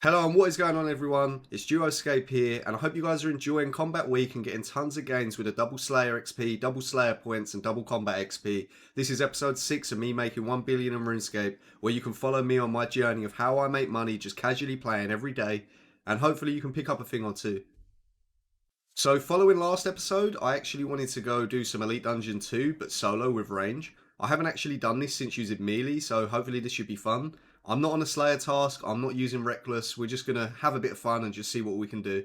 Hello and what is going on everyone, it's Scape here and I hope you guys are enjoying Combat Week and getting tons of gains with a double Slayer XP, double Slayer points and double Combat XP. This is episode 6 of me making 1 billion in Runescape, where you can follow me on my journey of how I make money just casually playing every day, and hopefully you can pick up a thing or two. So following last episode, I actually wanted to go do some Elite Dungeon 2 but solo with range. I haven't actually done this since using melee, so hopefully this should be fun. I'm not on a Slayer task, I'm not using Reckless, we're just going to have a bit of fun and just see what we can do.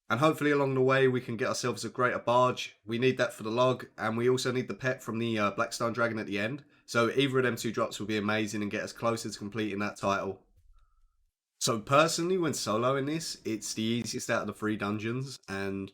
And hopefully along the way we can get ourselves a greater barge, we need that for the log, and we also need the pet from the Blackstone Dragon at the end. So either of them two drops will be amazing and get us closer to completing that title. So personally when soloing this, it's the easiest out of the 3 dungeons, and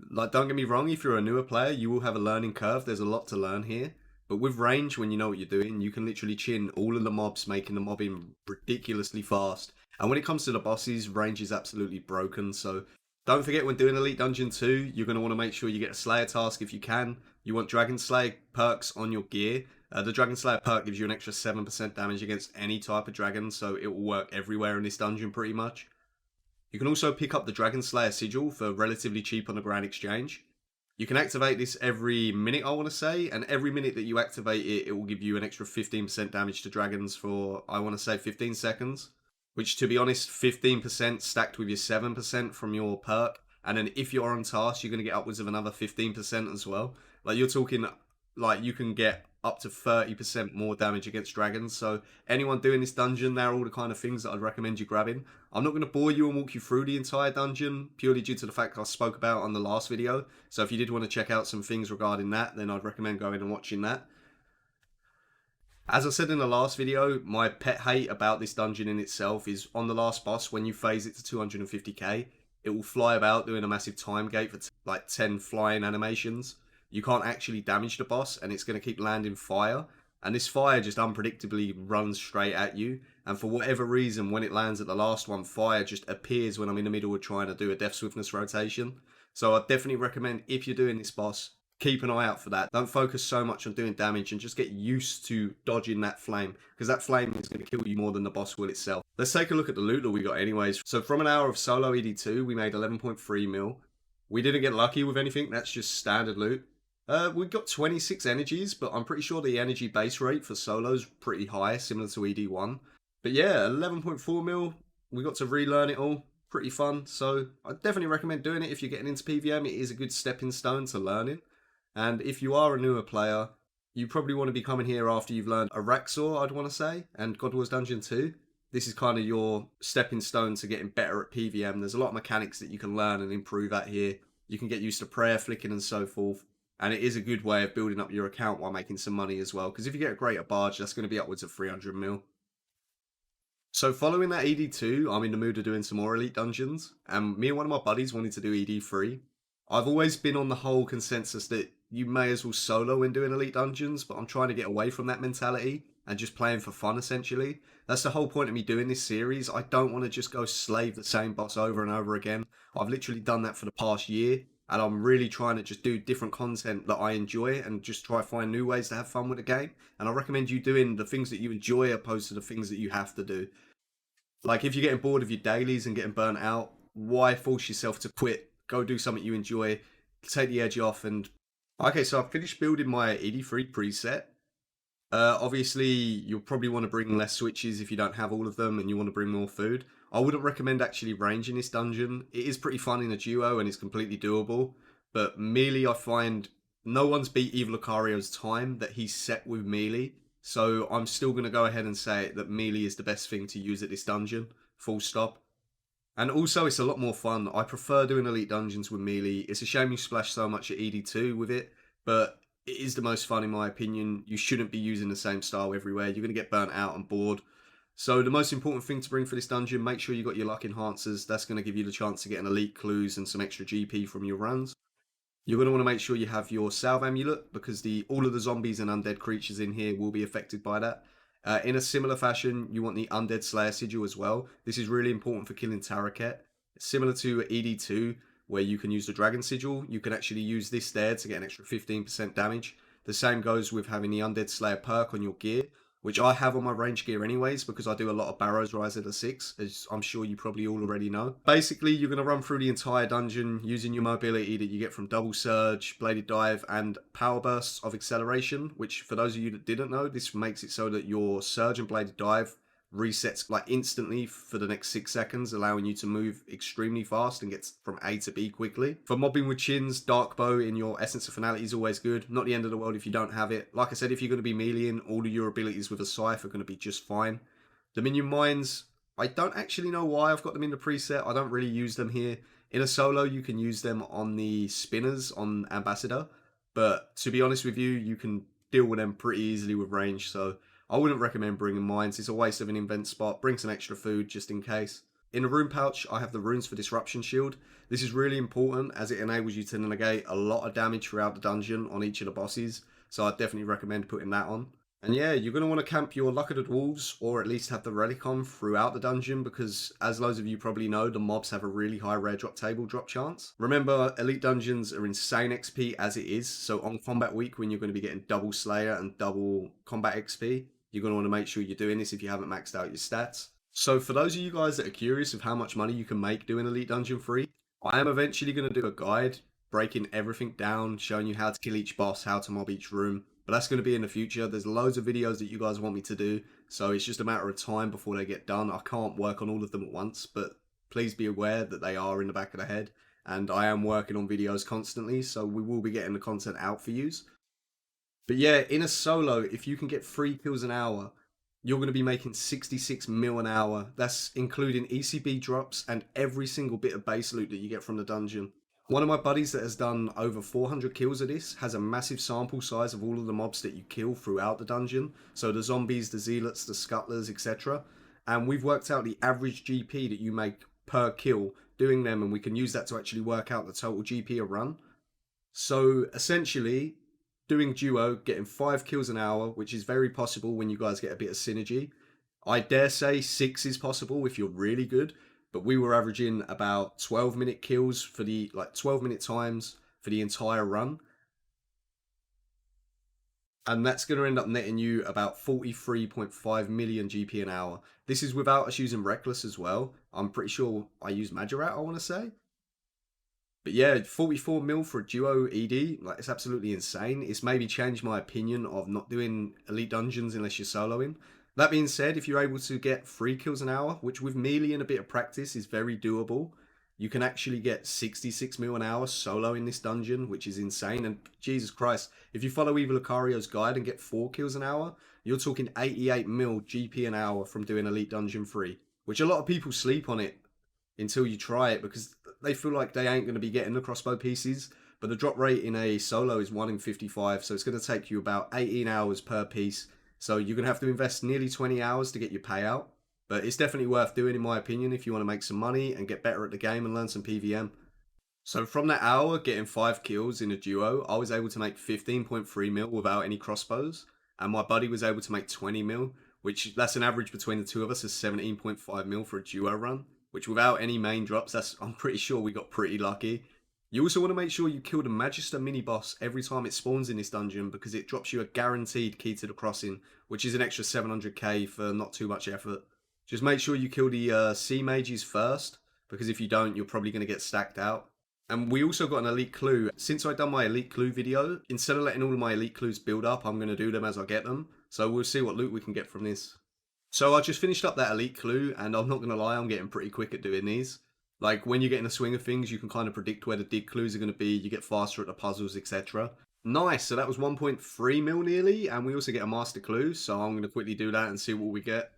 like don't get me wrong, if you're a newer player you will have a learning curve, there's a lot to learn here. But with range, when you know what you're doing, you can literally chin all of the mobs, making the mobbing ridiculously fast. And when it comes to the bosses, range is absolutely broken. So don't forget, when doing Elite Dungeon 2, you're going to want to make sure you get a Slayer task if you can. You want Dragon Slayer perks on your gear. The Dragon Slayer perk gives you an extra 7% damage against any type of dragon, so it will work everywhere in this dungeon pretty much. You can also pick up the Dragon Slayer sigil for relatively cheap on the Grand Exchange. You can activate this every minute, I want to say, and every minute that you activate it, it will give you an extra 15% damage to dragons for, I want to say, 15 seconds. Which, to be honest, 15% stacked with your 7% from your perk. And then if you're on task, you're going to get upwards of another 15% as well. Like, you're talking, like, you can get up to 30% more damage against dragons. So anyone doing this dungeon, they're all the kind of things that I'd recommend you grabbing. I'm not going to bore you and walk you through the entire dungeon, purely due to the fact I spoke about on the last video. So if you did want to check out some things regarding that, then I'd recommend going and watching that. As I said in the last video, my pet hate about this dungeon in itself is on the last boss, when you phase it to 250k, it will fly about doing a massive time gate for like 10 flying animations. You can't actually damage the boss and it's going to keep landing fire. And this fire just unpredictably runs straight at you. And for whatever reason, when it lands at the last one, fire just appears when I'm in the middle of trying to do a Death Swiftness rotation. So I definitely recommend, if you're doing this boss, keep an eye out for that. Don't focus so much on doing damage and just get used to dodging that flame, because that flame is going to kill you more than the boss will itself. Let's take a look at the loot that we got anyways. So from an hour of solo ED2, we made 11.3 mil. We didn't get lucky with anything, that's just standard loot. We got 26 energies, but I'm pretty sure the energy base rate for solos pretty high, similar to ED1. But yeah, 11.4 mil, we got to relearn it all. Pretty fun, so I definitely recommend doing it if you're getting into PVM. It is a good stepping stone to learning. And if you are a newer player, you probably want to be coming here after you've learned Araxxor, I'd want to say, and God Wars Dungeon 2. This is kind of your stepping stone to getting better at PVM. There's a lot of mechanics that you can learn and improve at here. You can get used to prayer flicking and so forth. And it is a good way of building up your account while making some money as well. Because if you get a greater barge, that's going to be upwards of 300 mil. So following that ED2, I'm in the mood of doing some more Elite Dungeons. And me and one of my buddies wanted to do ED3. I've always been on the whole consensus that you may as well solo when doing Elite Dungeons, but I'm trying to get away from that mentality and just playing for fun, essentially. That's the whole point of me doing this series. I don't want to just go slave the same boss over and over again. I've literally done that for the past year, and I'm really trying to just do different content that I enjoy and just try to find new ways to have fun with the game. And I recommend you doing the things that you enjoy opposed to the things that you have to do. Like, if you're getting bored of your dailies and getting burnt out, why force yourself to quit? Go do something you enjoy, take the edge off. And okay, so I've finished building my ED3 preset. Obviously, you'll probably want to bring less switches if you don't have all of them and you want to bring more food. I wouldn't recommend actually ranging this dungeon. It is pretty fun in a duo and it's completely doable. But melee, I find no one's beat Evil Lucario's time that he's set with melee. So I'm still going to go ahead and say that melee is the best thing to use at this dungeon. Full stop. And also, it's a lot more fun. I prefer doing Elite Dungeons with melee. It's a shame you splash so much at ED2 with it, but it is the most fun in my opinion. You shouldn't be using the same style everywhere. You're going to get burnt out and bored. So the most important thing to bring for this dungeon, make sure you got your luck enhancers. That's going to give you the chance to get an elite clues and some extra GP from your runs. You're going to want to make sure you have your salve amulet, because all of the zombies and undead creatures in here will be affected by that. In a similar fashion, you want the Undead Slayer Sigil as well. This is really important for killing Taraket. Similar to ED2, where you can use the Dragon Sigil, you can actually use this there to get an extra 15% damage. The same goes with having the Undead Slayer perk on your gear. which I have on my range gear anyways because I do a lot of Barrows Rise at a 6, as I'm sure you probably all already know. Basically, you're going to run through the entire dungeon using your mobility that you get from Double Surge, Bladed Dive, and Power Bursts of Acceleration, which for those of you that didn't know, this makes it so that your Surge and Bladed Dive resets like instantly for the next 6 seconds, allowing you to move extremely fast and get from A to B quickly. For mobbing with chins, Dark Bow in your Essence of Finality is always good. Not the end of the world if you don't have it. Like I said, if you're going to be meleeing, all of your abilities with a Scythe are going to be just fine. Dominion Mines, I don't actually know why I've got them in the preset. I don't really use them here. In a solo, you can use them on the spinners on Ambassador, but to be honest with you, you can deal with them pretty easily with range, so I wouldn't recommend bringing mines. It's a waste of an invent spot. Bring some extra food just in case. In the rune pouch, I have the runes for Disruption Shield. This is really important as it enables you to negate a lot of damage throughout the dungeon on each of the bosses. So I'd definitely recommend putting that on. And yeah, you're going to want to camp your Luck of the Dwarves or at least have the Relic on throughout the dungeon because, as loads of you probably know, the mobs have a really high rare drop table drop chance. Remember, Elite Dungeons are insane XP as it is, so on Combat Week when you're going to be getting double Slayer and double Combat XP, you're going to want to make sure you're doing this if you haven't maxed out your stats. So for those of you guys that are curious of how much money you can make doing Elite Dungeon free, I am eventually going to do a guide breaking everything down, showing you how to kill each boss, how to mob each room. But that's going to be in the future. There's loads of videos that you guys want me to do, so it's just a matter of time before they get done. I can't work on all of them at once, but please be aware that they are in the back of the head. And I am working on videos constantly, so we will be getting the content out for you. But yeah, in a solo, if you can get 3 kills an hour, you're going to be making 66 mil an hour. That's including ECB drops and every single bit of base loot that you get from the dungeon. One of my buddies that has done over 400 kills of this has a massive sample size of all of the mobs that you kill throughout the dungeon. So the zombies, the zealots, the scuttlers, etc. And we've worked out the average GP that you make per kill doing them, and we can use that to actually work out the total GP a run. So essentially, doing duo, getting 5 kills an hour, which is very possible when you guys get a bit of synergy. I dare say 6 is possible if you're really good, but we were averaging about 12-minute kills for the 12-minute times for the entire run. And that's going to end up netting you about 43.5 million GP an hour. This is without us using Reckless as well. I'm pretty sure I used Majorat, I want to say. But yeah, 44 mil for a duo ED, like it's absolutely insane. It's maybe changed my opinion of not doing Elite Dungeons unless you're soloing. That being said, if you're able to get 3 kills an hour, which with melee and a bit of practice is very doable, you can actually get 66 mil an hour solo in this dungeon, which is insane. And Jesus Christ, if you follow Evil Lucario's guide and get 4 kills an hour, you're talking 88 mil GP an hour from doing Elite Dungeon 3, which a lot of people sleep on it until you try it because they feel like they ain't going to be getting the crossbow pieces. But the drop rate in a solo is 1 in 55, so it's going to take you about 18 hours per piece. So you're going to have to invest nearly 20 hours to get your payout. But it's definitely worth doing, in my opinion, if you want to make some money and get better at the game and learn some PVM. So from that hour, getting 5 kills in a duo, I was able to make 15.3 mil without any crossbows. And my buddy was able to make 20 mil, which that's an average between the two of us is 17.5 mil for a duo run. Which without any main drops, I'm pretty sure we got pretty lucky. You also want to make sure you kill the Magister mini-boss every time it spawns in this dungeon because it drops you a guaranteed key to the crossing, which is an extra 700k for not too much effort. Just make sure you kill the sea mages first, because if you don't, you're probably going to get stacked out. And we also got an elite clue. Since I done my elite clue video, instead of letting all of my elite clues build up, I'm going to do them as I get them. So we'll see what loot we can get from this. So I just finished up that elite clue, and I'm not going to lie, I'm getting pretty quick at doing these. Like, when you get in the swing of things, you can kind of predict where the dig clues are going to be, you get faster at the puzzles, etc. Nice, so that was 1.3 mil nearly, and we also get a master clue, so I'm going to quickly do that and see what we get.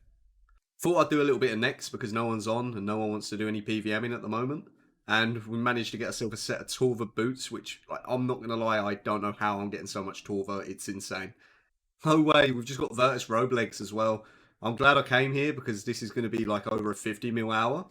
Thought I'd do a little bit of next because no one's on, and no one wants to do any PVMing at the moment. And we managed to get ourselves a set of Torva boots, which, like, I'm not going to lie, I don't know how I'm getting so much Torva, it's insane. No way, we've just got Virtus Robe Legs as well. I'm glad I came here because this is going to be like over a 50 mil hour.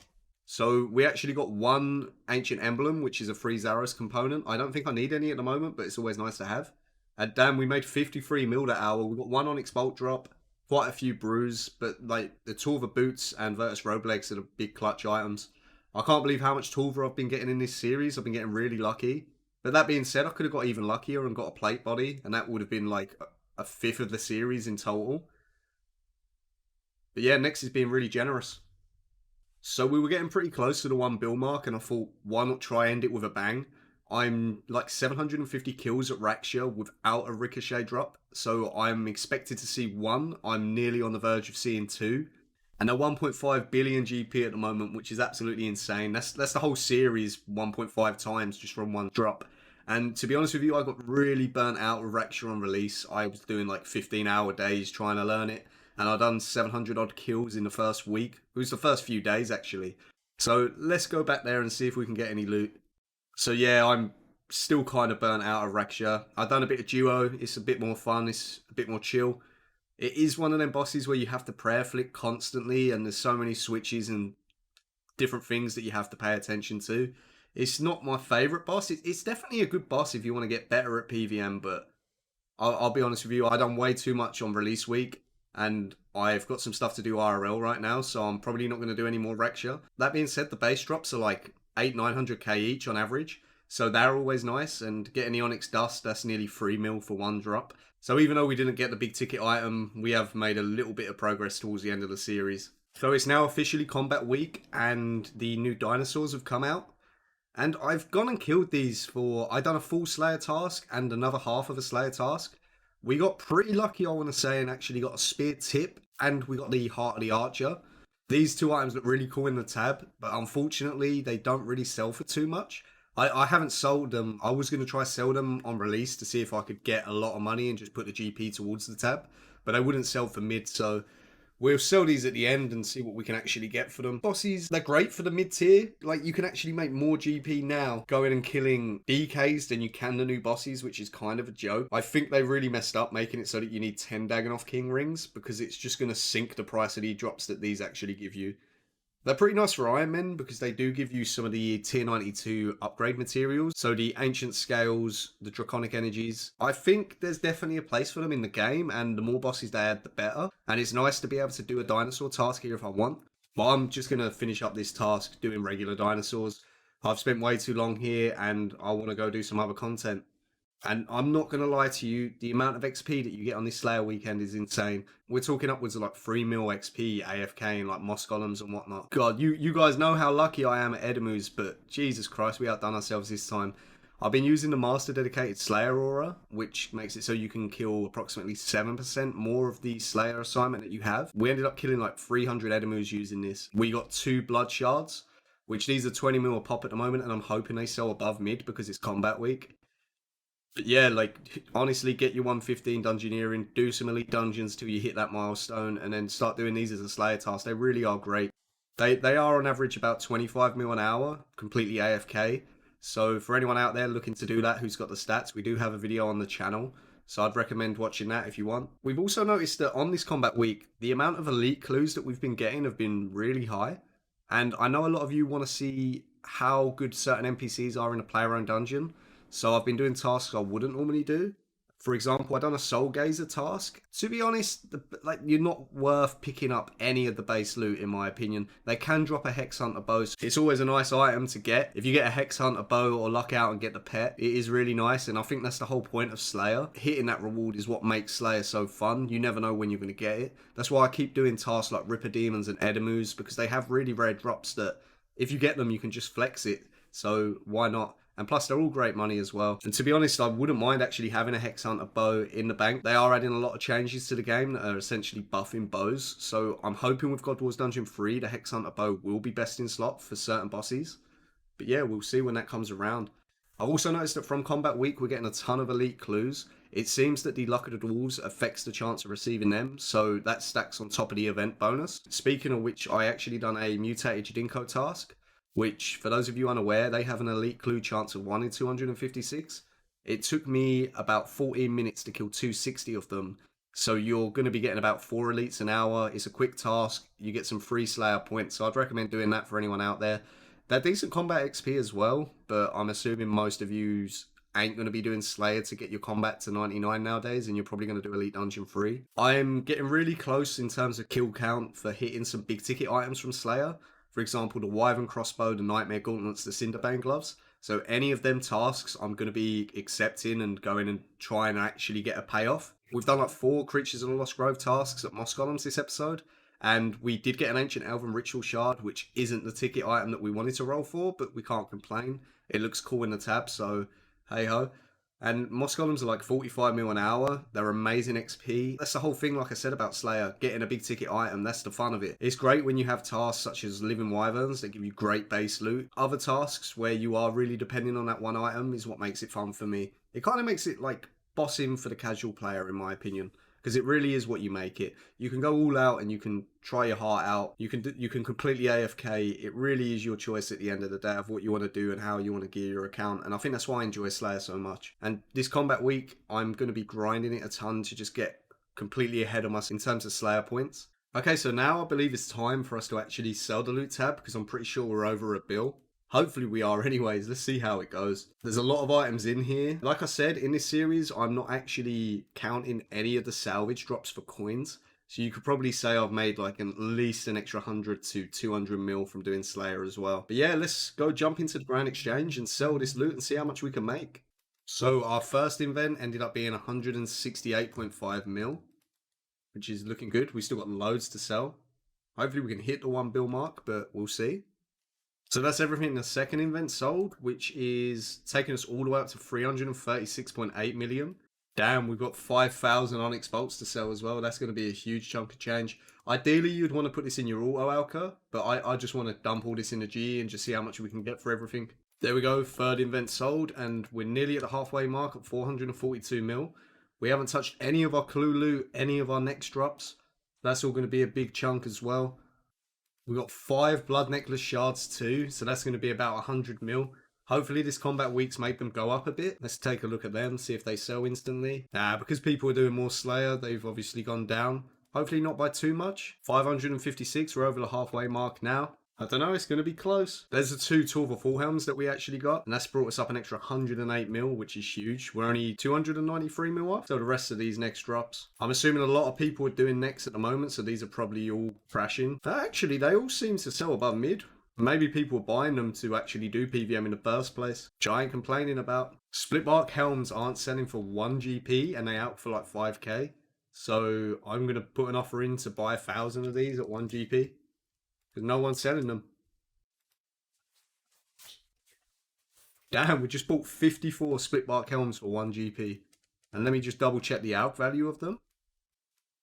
So we actually got one Ancient Emblem, which is a free Zaros component. I don't think I need any at the moment, but it's always nice to have. And damn, we made 53 mil that hour. We got one Onyx Bolt Drop, quite a few brews, but like the Torva Boots and Virtus Robe Legs are the big clutch items. I can't believe how much Torva I've been getting in this series. I've been getting really lucky. But that being said, I could have got even luckier and got a plate body, and that would have been like a fifth of the series in total. But yeah, next is being really generous. So we were getting pretty close to the 1 bill mark, and I thought, why not try end it with a bang? I'm like 750 kills at Araxxor without a ricochet drop, so I'm expected to see one. I'm nearly on the verge of seeing two. And a 1.5 billion GP at the moment, which is absolutely insane. That's the whole series 1.5 times just from one drop. And to be honest with you, I got really burnt out with Araxxor on release. I was doing like 15-hour days trying to learn it, and I done 700 odd kills in the first week. It was the first few days actually. So let's go back there and see if we can get any loot. So yeah, I'm still kind of burnt out of Araxxor. I've done a bit of duo. It's a bit more fun. It's a bit more chill. It is one of them bosses where you have to prayer flick constantly, and there's so many switches and different things that you have to pay attention to. It's not my favorite boss. It's definitely a good boss if you want to get better at PVM, but I'll be honest with you, I done way too much on release week, and I've got some stuff to do IRL right now, so I'm probably not going to do any more Rexia. That being said, the base drops are like 800-900k each on average, so they're always nice, and getting the Onyx Dust, that's nearly 3 mil for one drop. So even though we didn't get the big ticket item, we have made a little bit of progress towards the end of the series. So it's now officially combat week, and the new dinosaurs have come out. And I've gone and killed these for, I done a full Slayer task and another half of a Slayer task. We got pretty lucky, I want to say, and actually got a spear tip, and we got the Heart of the Archer. These two items look really cool in the tab, but unfortunately they don't really sell for too much. I haven't sold them. I was going to try sell them on release to see if I could get a lot of money and just put the GP towards the tab, but they wouldn't sell for mid, so we'll sell these at the end and see what we can actually get for them. Bosses, they're great for the mid tier. Like, you can actually make more GP now going and killing DKs than you can the new bosses, which is kind of a joke. I think they really messed up making it so that you need 10 Dagannoth King rings, because it's just going to sink the price of the drops that these actually give you. They're pretty nice for Iron Men because they do give you some of the tier 92 upgrade materials. So the Ancient Scales, the Draconic Energies. I think there's definitely a place for them in the game, and the more bosses they add, the better. And it's nice to be able to do a dinosaur task here if I want. But I'm just going to finish up this task doing regular dinosaurs. I've spent way too long here, and I want to go do some other content. And I'm not going to lie to you, the amount of XP that you get on this Slayer weekend is insane. We're talking upwards of like 3 mil XP, AFK, and like Moss Golems and whatnot. God, you guys know how lucky I am at Edemus, but Jesus Christ, we outdone ourselves this time. I've been using the Master Dedicated Slayer Aura, which makes it so you can kill approximately 7% more of the Slayer assignment that you have. We ended up killing like 300 Edemus using this. We got 2 Blood Shards, which these are 20 mil a pop at the moment, and I'm hoping they sell above mid because it's combat week. But yeah, like, honestly, get your 115 dungeoneering, do some elite dungeons till you hit that milestone, and then start doing these as a Slayer task. They really are great. They are on average about 25 mil an hour, completely AFK. So for anyone out there looking to do that who's got the stats, we do have a video on the channel. So I'd recommend watching that if you want. We've also noticed that on this combat week, the amount of elite clues that we've been getting have been really high. And I know a lot of you want to see how good certain NPCs are in a player-owned dungeon. So I've been doing tasks I wouldn't normally do. For example, I done a Soul Gazer task. To be honest, you're not worth picking up any of the base loot, in my opinion. They can drop a Hex Hunter bow. It's always a nice item to get. If you get a Hex Hunter bow or luck out and get the pet, it is really nice. And I think that's the whole point of Slayer. Hitting that reward is what makes Slayer so fun. You never know when you're going to get it. That's why I keep doing tasks like Ripper Demons and Edemus, because they have really rare drops that if you get them, you can just flex it. So why not? And plus, they're all great money as well. And to be honest, I wouldn't mind actually having a Hex Hunter bow in the bank. They are adding a lot of changes to the game that are essentially buffing bows. So I'm hoping with God Wars Dungeon 3, the Hex Hunter bow will be best in slot for certain bosses. But yeah, we'll see when that comes around. I've also noticed that from Combat Week, we're getting a ton of elite clues. It seems that the Luck of the Dwarves affects the chance of receiving them, so that stacks on top of the event bonus. Speaking of which, I actually done a Mutated Jadinko task, which, for those of you unaware, they have an elite clue chance of 1 in 256. It took me about 14 minutes to kill 260 of them, so you're going to be getting about 4 elites an hour. It's a quick task, you get some free Slayer points, so I'd recommend doing that for anyone out there. They're decent combat XP as well, but I'm assuming most of you ain't going to be doing Slayer to get your combat to 99 nowadays, and you're probably going to do Elite Dungeon 3. I'm getting really close in terms of kill count for hitting some big ticket items from Slayer. For example, the Wyvern Crossbow, the Nightmare Gauntlets, the Cinderbane Gloves. So any of them tasks I'm going to be accepting and going and trying to actually get a payoff. We've done like 4 Creatures of the Lost Grove tasks at Moss Golems this episode, And we did get an Ancient Elven Ritual Shard, which isn't the ticket item that we wanted to roll for, but we can't complain. It looks cool in the tab, so hey ho. And Moss Golems are like 45 mil an hour. They're amazing XP. That's the whole thing, like I said, about Slayer. Getting a big ticket item, that's the fun of it. It's great when you have tasks such as Living Wyverns that give you great base loot. Other tasks where you are really depending on that one item is what makes it fun for me. It kind of makes it like bossing for the casual player, in my opinion. Because it really is what you make it. You can go all out and you can try your heart out. You can completely AFK. It really is your choice at the end of the day of what you want to do and how you want to gear your account. And I think that's why I enjoy Slayer so much. And this combat week, I'm going to be grinding it a ton to just get completely ahead of us in terms of Slayer points. Okay, so now I believe it's time for us to actually sell the loot tab because I'm pretty sure we're over a bill. Hopefully we are anyways. Let's see how it goes. There's a lot of items in here. Like I said, in this series, I'm not actually counting any of the salvage drops for coins. So you could probably say I've made like at least an extra 100 to 200 mil from doing Slayer as well. But yeah, let's go jump into the Grand Exchange and sell this loot and see how much we can make. So our first event ended up being 168.5 mil, which is looking good. We still got loads to sell. Hopefully we can hit the 1 bill mark, but we'll see. So that's everything in the second event sold, which is taking us all the way up to 336.8 million. Damn, we've got 5,000 Onyx bolts to sell as well. That's going to be a huge chunk of change. Ideally, you'd want to put this in your auto alka, but I just want to dump all this in the G and just see how much we can get for everything. There we go, third event sold, and we're nearly at the halfway mark at 442 mil. We haven't touched any of our clue loot, any of our next drops. That's all going to be a big chunk as well. We got 5 Blood Necklace shards too, so that's going to be about 100 mil. Hopefully this combat week's made them go up a bit. Let's take a look at them, see if they sell instantly. Because people are doing more Slayer, they've obviously gone down. Hopefully not by too much. 556, we're over the halfway mark now. I don't know, it's going to be close. There's the 2 Torva Full Helms that we actually got, and that's brought us up an extra 108 mil, which is huge. We're only 293 mil off, so the rest of these next drops. I'm assuming a lot of people are doing next at the moment, so these are probably all crashing. Actually, they all seem to sell above mid. Maybe people are buying them to actually do PVM in the first place, which I ain't complaining about. Split Bark Helms aren't selling for 1 GP, and they out for like 5k. So I'm going to put an offer in to buy 1,000 of these at 1 GP. Because no one's selling them. Damn, we just bought 54 Split Bark Helms for 1 GP. And let me just double check the out value of them.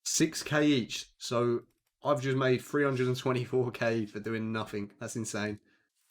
6k each. So I've just made 324k for doing nothing. That's insane.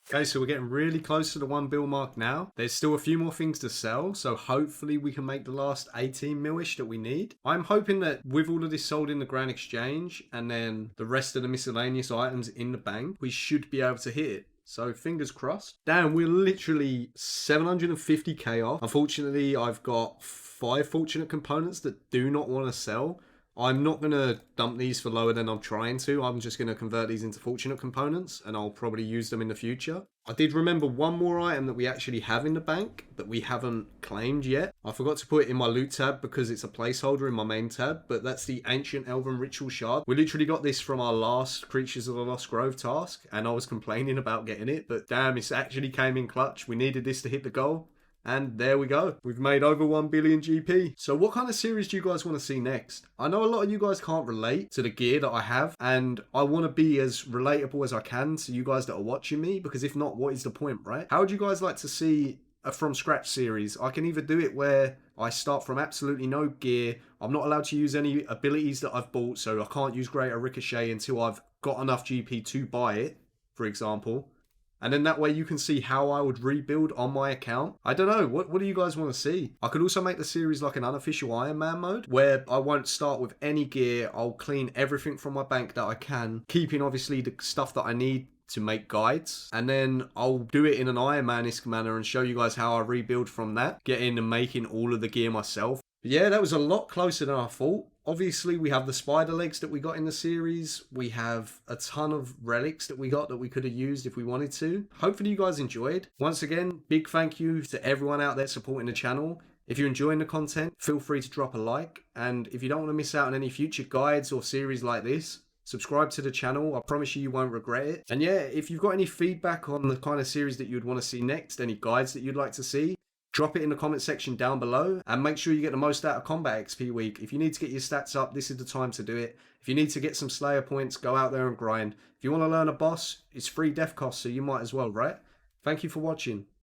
Okay, so we're getting really close to the 1 bill mark now. There's still a few more things to sell, so hopefully we can make the last 18 mil-ish that we need. I'm hoping that with all of this sold in the Grand Exchange and then the rest of the miscellaneous items in the bank, we should be able to hit it. So fingers crossed. Damn, we're literally 750k off. Unfortunately, I've got 5 fortunate components that do not want to sell. I'm not going to dump these for lower than I'm trying to. I'm just going to convert these into fortunate components and I'll probably use them in the future. I did remember one more item that we actually have in the bank that we haven't claimed yet. I forgot to put it in my loot tab because it's a placeholder in my main tab, but that's the Ancient Elven Ritual Shard. We literally got this from our last Creatures of the Lost Grove task and I was complaining about getting it, but damn, it actually came in clutch. We needed this to hit the goal. And there we go. We've made over 1 billion GP. So what kind of series do you guys want to see next? I know a lot of you guys can't relate to the gear that I have, and I want to be as relatable as I can to you guys that are watching me, because if not, what is the point, right? How would you guys like to see a from scratch series? I can either do it where I start from absolutely no gear. I'm not allowed to use any abilities that I've bought, so I can't use Greater Ricochet until I've got enough GP to buy it, for example. And then that way you can see how I would rebuild on my account. I don't know, what do you guys want to see? I could also make the series like an unofficial Iron Man mode, where I won't start with any gear. I'll clean everything from my bank that I can, keeping obviously the stuff that I need to make guides. And then I'll do it in an Iron Man-esque manner and show you guys how I rebuild from that, getting and making all of the gear myself. But yeah, that was a lot closer than I thought. Obviously, we have the spider legs that we got in the series. We have a ton of relics that we got that we could have used if we wanted to. Hopefully you guys enjoyed. Once again, big thank you to everyone out there supporting the channel. If you're enjoying the content, feel free to drop a like. And if you don't want to miss out on any future guides or series like this, subscribe to the channel. I promise you won't regret it. And yeah, if you've got any feedback on the kind of series that you'd want to see next, any guides that you'd like to see, Drop it in the comment section down below and make sure you get the most out of Combat XP Week. If you need to get your stats up, this is the time to do it. If you need to get some Slayer points, go out there and grind. If you want to learn a boss, it's free death cost, so you might as well, right? Thank you for watching.